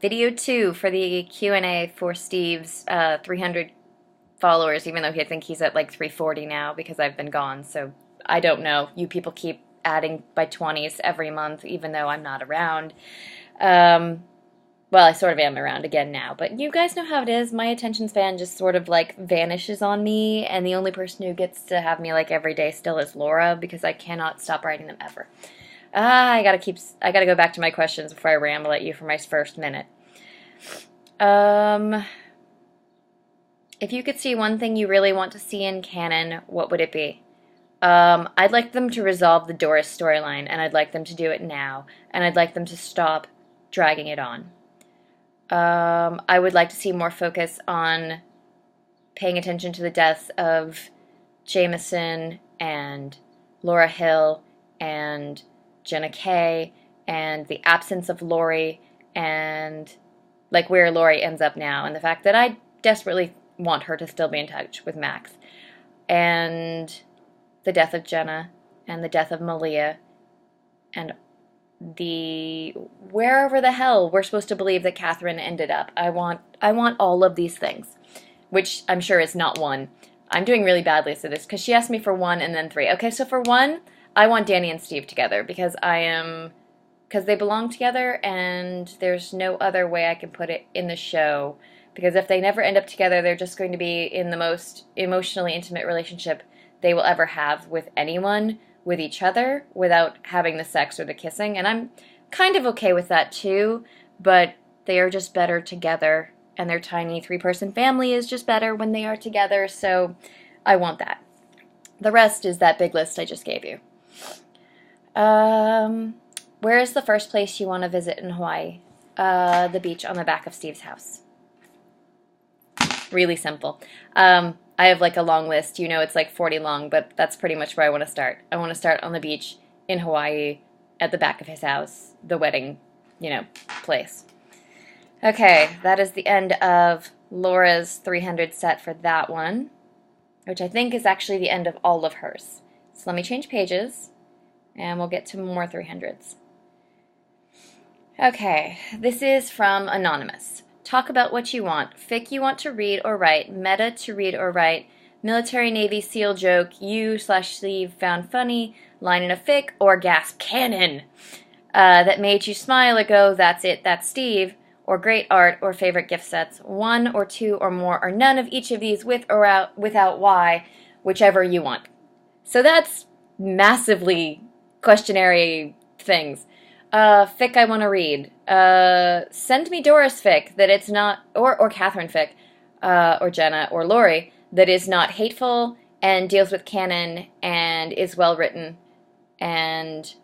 video 2 for the Q&A for Steve's 300 followers, even though I think he's at like 340 now because I've been gone. So I don't know. You people keep adding by 20s every month, even though I'm not around. Well, I sort of am around again now, but you guys know how it is. My attention span just sort of like vanishes on me, and the only person who gets to have me like every day still is Laura because I cannot stop writing them ever. I gotta go back to my questions before I ramble at you for my first minute. If you could see one thing you really want to see in canon, what would it be? I'd like them to resolve the Doris storyline, and I'd like them to do it now, and I'd like them to stop dragging it on. I would like to see more focus on paying attention to the deaths of Jameson and Laura Hill and Jenna Kay and the absence of Laurie and like where Laurie ends up now and the fact that I desperately want her to still be in touch with Max and the death of Jenna and the death of Malia and the wherever the hell we're supposed to believe that Catherine ended up. I want all of these things, which I'm sure is not one. I'm doing really badly at this because she asked me for 1 and then 3. Okay, so for 1, I want Danny and Steve together because they belong together and there's no other way I can put it in the show because if they never end up together, they're just going to be in the most emotionally intimate relationship they will ever have with anyone, with each other, without having the sex or the kissing, and I'm kind of okay with that too, but they are just better together, and their tiny 3-person family is just better when they are together, so I want that. The rest is that big list I just gave you. Where is the first place you want to visit in Hawaii? The beach on the back of Steve's house. Really simple. I have like a long list. You know it's like 40 long, but that's pretty much where I want to start. I want to start on the beach in Hawaii at the back of his house, the wedding, place. Okay, that is the end of Laura's 300 set for that one, which I think is actually the end of all of hers. So let me change pages, and we'll get to more 300s. Okay, this is from Anonymous. Talk about what you want. Fic you want to read or write. Meta to read or write. Military Navy SEAL joke you/Steve found funny. Line in a fic or gasp canon. That made you smile or go, that's it, that's Steve. Or great art or favorite gift sets. 1 or 2 or more or none of each of these with or without why. Whichever you want. So that's massively questionary things. Fic I want to read. Send me Doris fic that it's not, or Catherine fic, or Jenna, or Laurie, that is not hateful and deals with canon and is well written and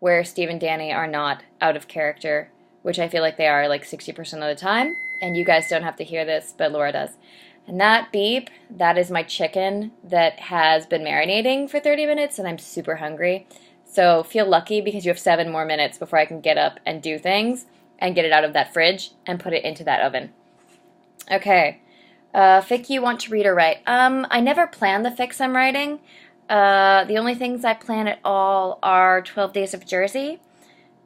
where Steve and Danny are not out of character, which I feel like they are like 60% of the time, and you guys don't have to hear this, but Laura does. And that beep, that is my chicken that has been marinating for 30 minutes and I'm super hungry. So feel lucky because you have 7 more minutes before I can get up and do things and get it out of that fridge and put it into that oven. Okay. Fic you want to read or write. I never plan the fics I'm writing. The only things I plan at all are 12 Days of Jersey.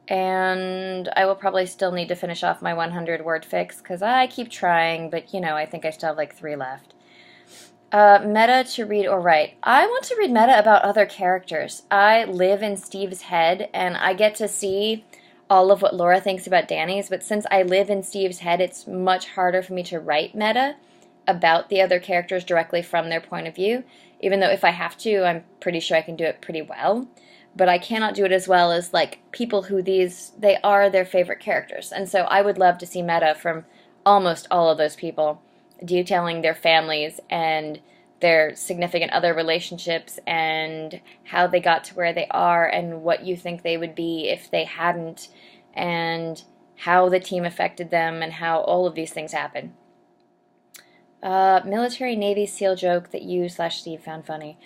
And I will probably still need to finish off my 100-word fics because I keep trying, but I think I still have like 3 left. Meta to read or write. I want to read meta about other characters. I live in Steve's head, and I get to see all of what Laura thinks about Danny's, but since I live in Steve's head, it's much harder for me to write meta about the other characters directly from their point of view, even though if I have to, I'm pretty sure I can do it pretty well. But I cannot do it as well as, like, people who they are their favorite characters. And so I would love to see meta from almost all of those people, detailing their families and their significant other relationships and how they got to where they are and what you think they would be if they hadn't and how the team affected them and how all of these things happen. Military Navy SEAL joke that you/Steve found funny.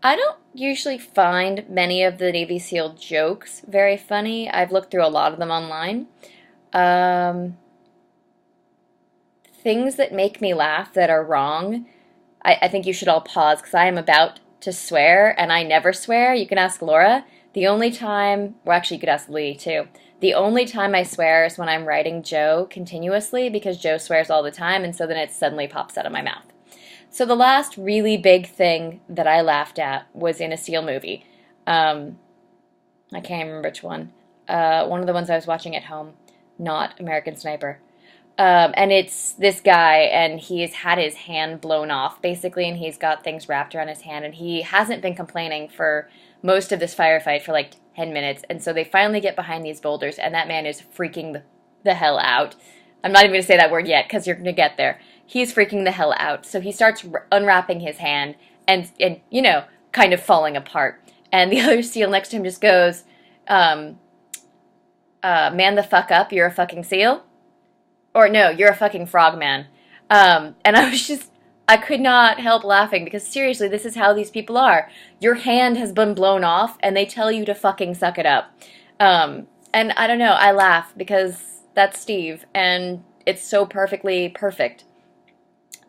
I don't usually find many of the Navy SEAL jokes very funny. I've looked through a lot of them online. Things that make me laugh that are wrong, I think you should all pause because I am about to swear, and I never swear. You can ask Laura. The only time, well, actually, you could ask Lee, too. The only time I swear is when I'm writing Joe continuously, because Joe swears all the time, and so then it suddenly pops out of my mouth. So the last really big thing that I laughed at was in a Seal movie. I can't remember which one. One of the ones I was watching at home, not American Sniper. And it's this guy, and he's had his hand blown off, basically, and he's got things wrapped around his hand, and he hasn't been complaining for most of this firefight for like 10 minutes, and so they finally get behind these boulders, and that man is freaking the hell out. I'm not even going to say that word yet, because you're going to get there. He's freaking the hell out, so he starts unwrapping his hand, and you know, kind of falling apart, and the other seal next to him just goes, man the fuck up, you're a fucking seal? Or no, you're a fucking frogman. And I could not help laughing because seriously, this is how these people are. Your hand has been blown off and they tell you to fucking suck it up. And I don't know, I laugh because that's Steve and it's so perfectly perfect.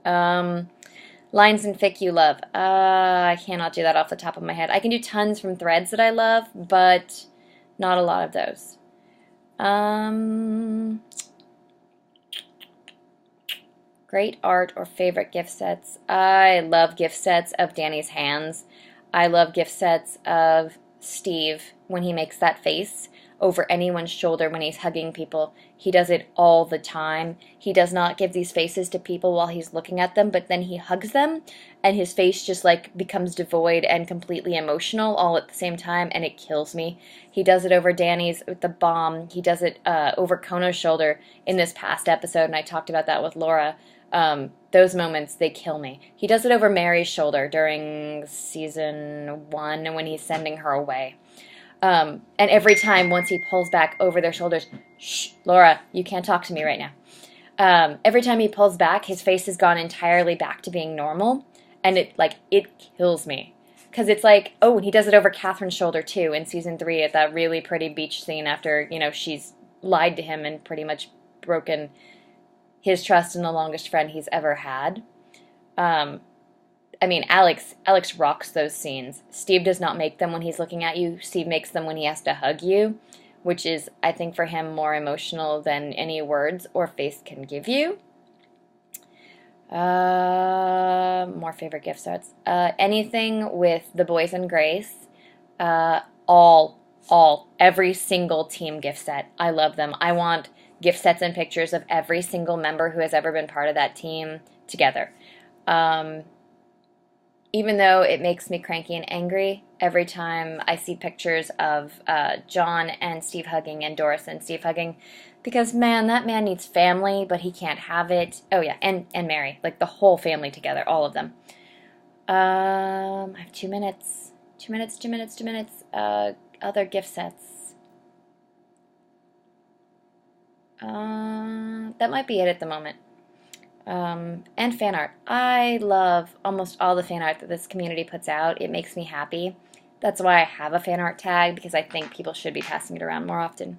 Lines and fic you love. I cannot do that off the top of my head. I can do tons from threads that I love, but not a lot of those. Great art or favorite gift sets. I love gift sets of Danny's hands. I love gift sets of Steve when he makes that face over anyone's shoulder when he's hugging people. He does it all the time. He does not give these faces to people while he's looking at them, but then he hugs them and his face just like becomes devoid and completely emotional all at the same time, and it kills me. He does it over Danny's with the bomb. He does it over Kono's shoulder in this past episode, and I talked about that with Laura. Those moments, they kill me. He does it over Mary's shoulder during season 1 when he's sending her away. And every time, once he pulls back over their shoulders, shh, Laura, you can't talk to me right now. Every time he pulls back, his face has gone entirely back to being normal, and it kills me. Because it's like, oh, and he does it over Catherine's shoulder, too, in season 3 at that really pretty beach scene after, you know, she's lied to him and pretty much broken his trust in the longest friend he's ever had. I mean, Alex rocks those scenes. Steve does not make them when he's looking at you. Steve makes them when he has to hug you, which is, I think, for him more emotional than any words or face can give you. More favorite gift sets. Anything with the boys and Grace. Every single team gift set. I love them. I want gift sets and pictures of every single member who has ever been part of that team together. Even though it makes me cranky and angry every time I see pictures of John and Steve hugging and Doris and Steve hugging, because, man, that man needs family, but he can't have it. Oh, yeah, and Mary, like the whole family together, all of them. I have 2 minutes. 2 minutes. Other gift sets. That might be it at the moment. And fan art. I love almost all the fan art that this community puts out. It makes me happy. That's why I have a fan art tag, because I think people should be passing it around more often.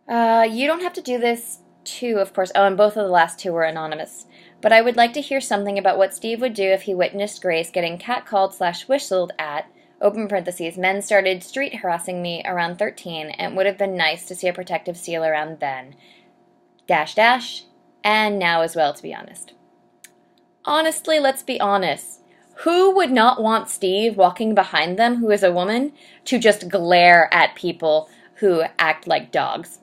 You don't have to do this too, of course. Oh, and both of the last 2 were anonymous. But I would like to hear something about what Steve would do if he witnessed Grace getting catcalled/whistled at, open parentheses, men started street harassing me around 13, and it would have been nice to see a protective seal around then. .. And now as well, to be honest. Honestly, let's be honest. Who would not want Steve walking behind them, who is a woman, to just glare at people who act like dogs?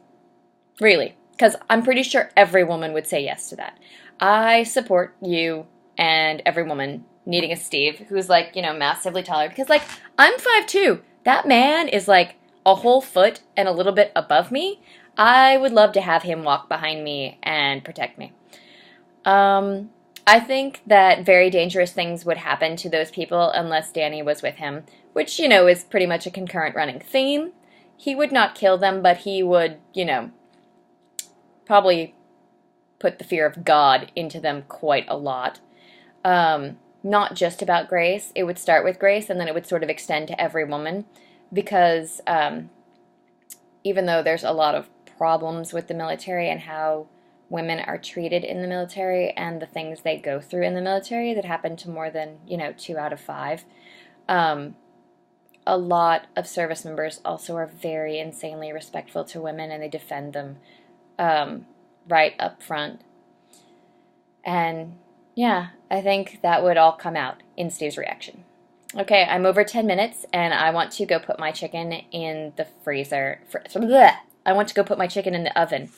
Really. Because I'm pretty sure every woman would say yes to that. I support you and every woman needing a Steve who's, like, you know, massively taller. Because, like, I'm 5'2". That man is, like, a whole foot and a little bit above me. I would love to have him walk behind me and protect me. I think that very dangerous things would happen to those people unless Danny was with him, which, you know, is pretty much a concurrent running theme. He would not kill them, but he would, you know, probably put the fear of God into them quite a lot. Not just about Grace. It would start with Grace, and then it would sort of extend to every woman, because even though there's a lot of problems with the military and how women are treated in the military and the things they go through in the military that happen to more than, you know, 2 out of 5, a lot of service members also are very insanely respectful to women, and they defend them right up front. And yeah, I think that would all come out in Steve's reaction. Okay, I'm over 10 minutes, and I want to go put my chicken in the freezer. I want to go put my chicken in the oven.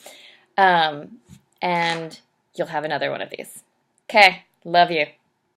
And you'll have another one of these. Okay, love you.